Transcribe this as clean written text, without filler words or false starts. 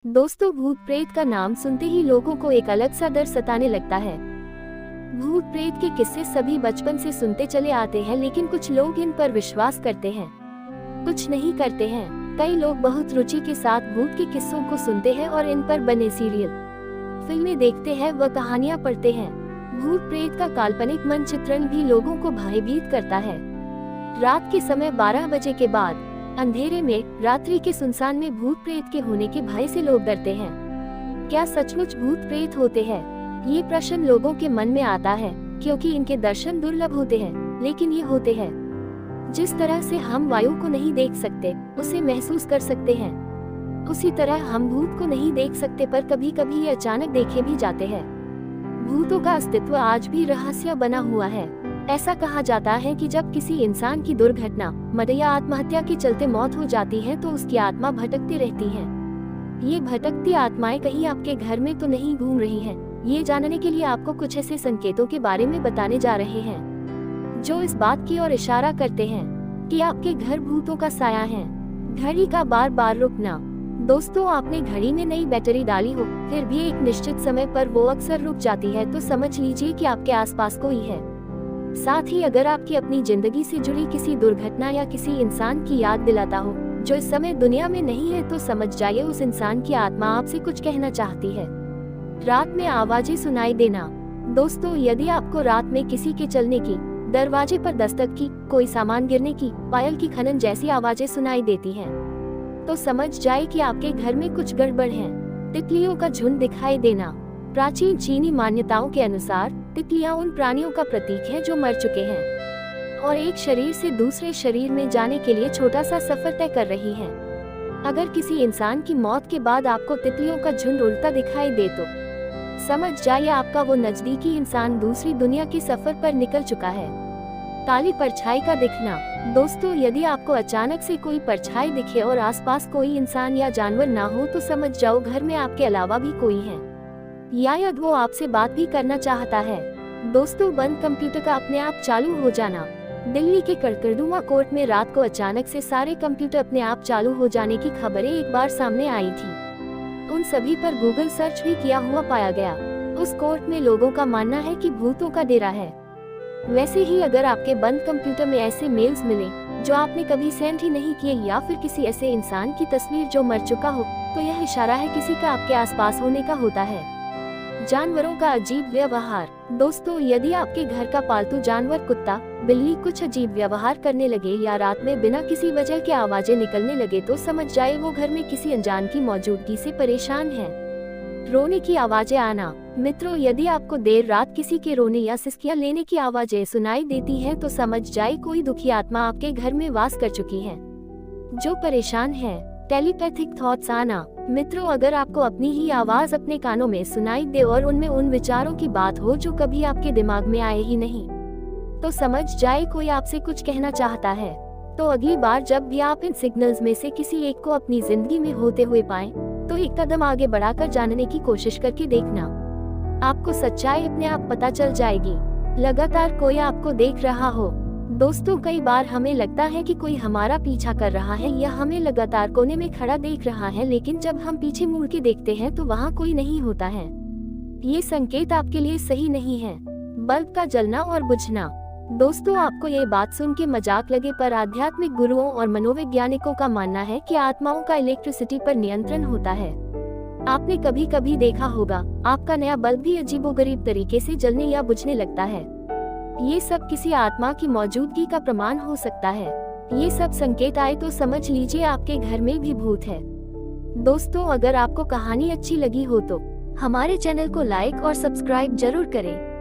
दोस्तों, भूत प्रेत का नाम सुनते ही लोगों को एक अलग सा डर सताने लगता है। भूत प्रेत के किस्से सभी बचपन से सुनते चले आते हैं, लेकिन कुछ लोग इन पर विश्वास करते हैं, कुछ नहीं करते हैं। कई लोग बहुत रुचि के साथ भूत के किस्सों को सुनते हैं और इन पर बने सीरियल, फिल्में देखते हैं व कहानियां पढ़ते हैं। भूत प्रेत का काल्पनिक मनचित्रण भी लोगों को भयभीत करता है। रात के समय 12 बजे के बाद अंधेरे में, रात्रि के सुनसान में भूत प्रेत के होने के भय से लोग डरते हैं। क्या सचमुच भूत प्रेत होते हैं? ये प्रश्न लोगों के मन में आता है, क्योंकि इनके दर्शन दुर्लभ होते हैं, लेकिन ये होते हैं। जिस तरह से हम वायु को नहीं देख सकते, उसे महसूस कर सकते हैं, उसी तरह हम भूत को नहीं देख सकते, पर कभी कभी ये अचानक देखे भी जाते हैं। भूतों का अस्तित्व आज भी रहस्य बना हुआ है। ऐसा कहा जाता है कि जब किसी इंसान की दुर्घटना, मृत्यु या आत्महत्या के चलते मौत हो जाती है तो उसकी आत्मा भटकती रहती है। ये भटकती आत्माएं कहीं आपके घर में तो नहीं घूम रही हैं। ये जानने के लिए आपको कुछ ऐसे संकेतों के बारे में बताने जा रहे हैं जो इस बात की ओर इशारा करते हैं कि आपके घर भूतों का साया है। घड़ी का बार बार रुकना। दोस्तों, आपने घड़ी में नई बैटरी डाली हो, फिर भी एक निश्चित समय पर वो अक्सर रुक जाती है, तो समझ लीजिए कि आपके आसपास कोई है। साथ ही अगर आपकी अपनी जिंदगी से जुड़ी किसी दुर्घटना या किसी इंसान की याद दिलाता हो जो इस समय दुनिया में नहीं है, तो समझ जाइए उस इंसान की आत्मा आपसे कुछ कहना चाहती है। रात में आवाजें सुनाई देना। दोस्तों, यदि आपको रात में किसी के चलने की, दरवाजे पर दस्तक की, कोई सामान गिरने की, पायल की खनन जैसी आवाजें सुनाई देती हैं, तो समझ जाए कि आपके घर में कुछ गड़बड़ है। तितलियों का झुंड दिखाई देना। प्राचीन चीनी मान्यताओं के अनुसार तितलियां उन प्राणियों का प्रतीक है जो मर चुके हैं और एक शरीर से दूसरे शरीर में जाने के लिए छोटा सा सफर तय कर रही हैं। अगर किसी इंसान की मौत के बाद आपको तितलियों का झुंड उड़ता दिखाई दे तो समझ जाइए आपका वो नजदीकी इंसान दूसरी दुनिया के सफर पर निकल चुका है। काली परछाई का दिखना। दोस्तों, यदि आपको अचानक से कोई परछाई दिखे और आसपास कोई इंसान या जानवर ना हो, तो समझ जाओ घर में आपके अलावा भी कोई है, या वो आपसे बात भी करना चाहता है। दोस्तों, बंद कंप्यूटर का अपने आप चालू हो जाना। दिल्ली के कड़कड़डुमा कोर्ट में रात को अचानक से सारे कंप्यूटर अपने आप चालू हो जाने की खबरें एक बार सामने आई थी। उन सभी पर गूगल सर्च भी किया हुआ पाया गया। उस कोर्ट में लोगों का मानना है कि भूतों का डेरा है। वैसे ही अगर आपके बंद कंप्यूटर में ऐसे मेल्स मिले जो आपने कभी सेंड ही नहीं किए, या फिर किसी ऐसे इंसान की तस्वीर जो मर चुका हो, तो यह इशारा है किसी का आपके आसपास होने का होता है। जानवरों का अजीब व्यवहार। दोस्तों, यदि आपके घर का पालतू जानवर कुत्ता, बिल्ली कुछ अजीब व्यवहार करने लगे या रात में बिना किसी वजह के आवाजें निकलने लगे, तो समझ जाए वो घर में किसी अनजान की मौजूदगी से परेशान है। रोने की आवाजें आना। मित्रों, यदि आपको देर रात किसी के रोने या सिसकियां लेने की आवाजें सुनाई देती हैं, तो समझ जाए कोई दुखी आत्मा आपके घर में वास कर चुकी है जो परेशान है। टेलीपैथिक थॉट्स आना। मित्रों, अगर आपको अपनी ही आवाज अपने कानों में सुनाई दे और उनमें उन विचारों की बात हो जो कभी आपके दिमाग में आए ही नहीं, तो समझ जाए कोई आपसे कुछ कहना चाहता है। तो अगली बार जब भी आप इन सिग्नल्स में से किसी एक को अपनी जिंदगी में होते हुए पाएं, तो एक कदम आगे बढ़ाकर जानने की कोशिश करके देखना। आपको सच्चाई अपने आप पता चल जाएगी। लगातार कोई आपको देख रहा हो। दोस्तों, कई बार हमें लगता है कि कोई हमारा पीछा कर रहा है या हमें लगातार कोने में खड़ा देख रहा है, लेकिन जब हम पीछे मुड़ के देखते हैं तो वहाँ कोई नहीं होता है। ये संकेत आपके लिए सही नहीं है। बल्ब का जलना और बुझना। दोस्तों, आपको ये बात सुन के मजाक लगे, पर आध्यात्मिक गुरुओं और मनोवैज्ञानिकों का मानना है कि आत्माओं का इलेक्ट्रिसिटी पर नियंत्रण होता है। आपने कभी कभी देखा होगा, आपका नया बल्ब भी अजीबोगरीब तरीके से जलने या बुझने लगता है। ये सब किसी आत्मा की मौजूदगी का प्रमाण हो सकता है। ये सब संकेत आए तो समझ लीजिए आपके घर में भी भूत है। दोस्तों, अगर आपको कहानी अच्छी लगी हो तो हमारे चैनल को लाइक और सब्सक्राइब जरूर करें।